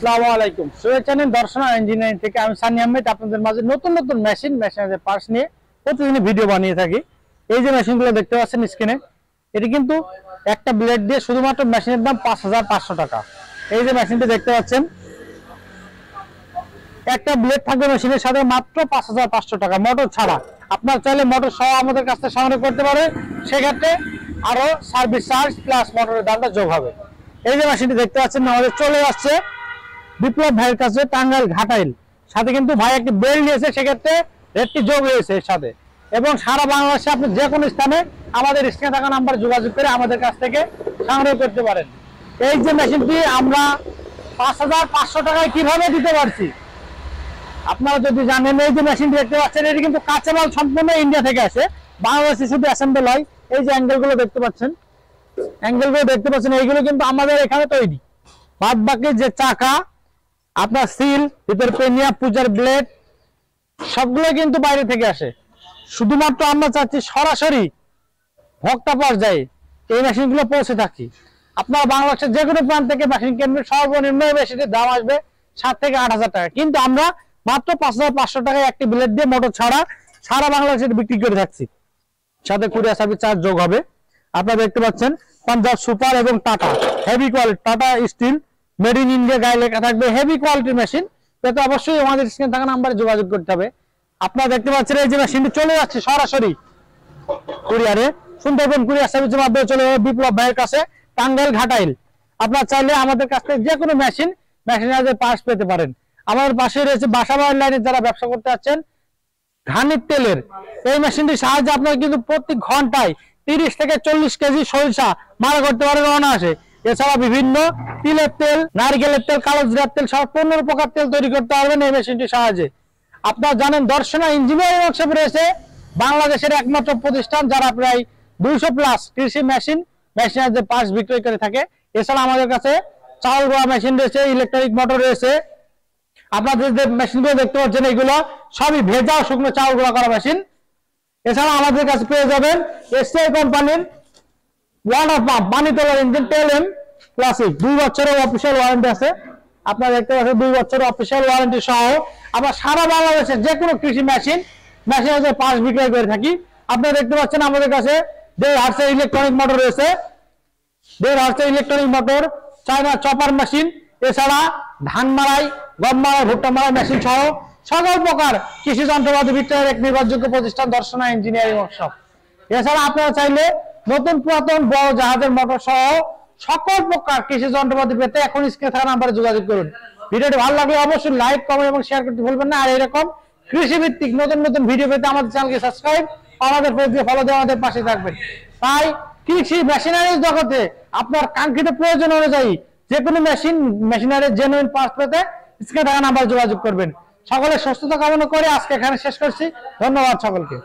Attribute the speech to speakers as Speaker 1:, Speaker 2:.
Speaker 1: আসসালামু আলাইকুম। Sohel channel Darshana engineering থেকে আমি সানি আহমেদ আপনাদের মাঝে নতুন নতুন মেশিনের পার্টস নিয়ে প্রতিদিন ভিডিও বানিয়ে থাকি। এই যে মেশিনগুলো দেখতে পাচ্ছেন স্ক্রিনে, এটি কিন্তু একটা ব্লেড দিয়ে শুধুমাত্র মেশিনের দাম 5500 টাকা। এই যে মেশিনটি দেখতে পাচ্ছেন, একটা ব্লেড থাকবে মেশিনের সাথে মাত্র 5500 টাকা, মোটর ছাড়া। আপনার চাইলে মোটর সহ আমাদের কাছ থেকে সংগ্রহ করতে পারে, সেক্ষেত্রে আরো সার্ভিস চার্জ প্লাস মোটরের দামটা যোগ হবে। এই যে মেশিনটি দেখতে পাচ্ছেন আমাদের চলে আসছে বিপ্লব ভাইয়ের কাছে, টাঙ্গাইল ঘাটাইল। সাথে কিন্তু ভাই একটি বেল নিয়েছে, সেক্ষেত্রে রেটটি যোগ হয়েছে এর সাথে। এবং সারা বাংলাদেশে আপনি যে কোনো স্থানে আমাদের স্ক্রিনে থাকা নাম্বার যোগাযোগ করে আমাদের কাছ থেকে সংগ্রহ করতে পারেন। এই যে মেশিনটি আমরা 5500 টাকায় কিভাবে দিতে পারছি আপনারা যদি জানেন। এই যে মেশিনটি দেখতে পাচ্ছেন, এটি কিন্তু কাঁচা মাল সম্পূর্ণ ইন্ডিয়া থেকে আসে, বাংলাদেশে শুধু অ্যাসেম্বল হয়। এই যে অ্যাঙ্গেলগুলো দেখতে পাচ্ছেন, এইগুলো কিন্তু আমাদের এখানে তৈরি। বাদ বাকি যে চাকা, আপনার সিল, ভিতর পেনিয়া, পূজার ব্লেড সবগুলো কিন্তু বাইরে থেকে আসে। শুধুমাত্র আমরা চাচ্ছি সরাসরি ভোক্তা পর্যায়ে এই মেশিনগুলো পৌঁছে থাকি। আপনারা বাংলাদেশের যে কোনো প্রান্ত থেকে মেশিন কিনবেন, সর্বনিম্ন মেশিনের দাম আসবে 7 থেকে 8000 টাকা, কিন্তু আমরা মাত্র 5500 টাকায় একটি ব্লেড দিয়ে মোটর ছাড়া সারা বাংলাদেশে বিক্রি করে থাকছি। সাথে কুরিয়ার সার্ভিস চার্জ যোগ হবে। আপনারা দেখতে পাচ্ছেন পাঞ্জাব সুপার এবং Tata heavy quality, Tata steel made in India গায়ে লেখা থাকবে, হেভি কোয়ালিটির মেশিন। তো অবশ্যই আমাদের স্ক্রিনে থাকা নাম্বারে যোগাযোগ করতে হবে। আপনারা দেখতে পাচ্ছেন এই যে মেশিনটি চলে যাচ্ছে সরাসরি কুরিয়ারে, সুন্দরবন কুরিয়ার সার্ভিসের মাধ্যমে চলে যাবে বিপ্লব ভাইয়ের কাছে, টাঙ্গাইল ঘাটাইল। আপনারা চাইলে আমাদের কাছ থেকে যে কোনো মেশিনের পার্টস পেতে পারেন। আমাদের পাশে রয়েছে বাসাবাড়ির লাইনে যারা ব্যবসা করতে যাচ্ছেন, ঘানির তেলের এই মেশিনটির সাহায্যে আপনারা কিন্তু প্রতি ঘন্টায় 30 থেকে 40 কেজি সরিষা মারা করতে পারেন অনায়াসে। এছাড়া বিভিন্ন তিলের তেল, নারকেলের তেল, কালো জিরার তেল সব 15 প্রকার তেল তৈরি করতে পারবেন এই মেশিনটির সাহায্যে। আপনারা জানেন দর্শনা ইঞ্জিনিয়ারিং ওয়ার্কশপ রয়েছে বাংলাদেশের একমাত্র প্রতিষ্ঠান যারা প্রায় 200 প্লাস কৃষি মেশিনের পার্টস বিক্রয় করে থাকে। এছাড়া আমাদের কাছে চাউল গোয়া মেশিন রয়েছে, ইলেকট্রিক মোটর রয়েছে। আপনাদের যে মেশিনগুলো দেখতে পাচ্ছেন এগুলো সবই ভেজা শুকনো চাউল গুঁড়া করা মেশিন। এছাড়া আমাদের কাছে পেয়ে যাবেন এসটিআই কোম্পানির ওয়াটার পাম্প, পানি তোলার ইঞ্জিন, 10M ক্লাসিক, 2 বছরের অফিসিয়াল ওয়ারেন্টি আছে। আপনারা দেখতে পাচ্ছেন 2 বছরের অফিসিয়াল ওয়ারেন্টি সহ আমরা সারা বাংলাদেশে যে কোনো কৃষি মেশিনের পার্টস বিক্রয় করে থাকি। আপনারা দেখতে পাচ্ছেন আমাদের কাছে 1.5 হার্সের ইলেকট্রনিক মোটর রয়েছে, 1.5 হার্সের electronic motor, China chopper machine, এছাড়া ধান মাড়াই, গম মাড়াই, ভুট্টা মাড়াই মেশিন সহ সকল প্রকার কৃষি যন্ত্রপাতি বিক্রয়ের এক নির্ভরযোগ্য প্রতিষ্ঠান দর্শনা ইঞ্জিনিয়ারিং ওয়ার্কশপ। এছাড়া আপনারা চাইলে নতুন পুরাতন বড় জাহাজের মোটর সহ সকল প্রকার কৃষি যন্ত্রপাতি পেতে এখন স্ক্রিনে থাকা নাম্বারে যোগাযোগ করুন। ভিডিওটি ভালো লাগলে অবশ্যই লাইক, কমেন্ট এবং শেয়ার করতে ভুলবেন না। আর এরকম কৃষি ভিত্তিক নতুন নতুন ভিডিও পেতে আমাদের চ্যানেলকে সাবস্ক্রাইব, আমাদের পেজে ফলো দিয়ে আমাদের পাশে থাকবেন। তাই কৃষি মেশিনারিজ জগতে আপনার কাঙ্ক্ষিত প্রয়োজন অনুযায়ী যে কোনো মেশিনারির জেনুইন পার্টস পেতে স্ক্রিনে থাকা নাম্বারে যোগাযোগ করবেন। সকলের সুস্থতা কামনা করে আজকে এখানে শেষ করছি। ধন্যবাদ সকলকে।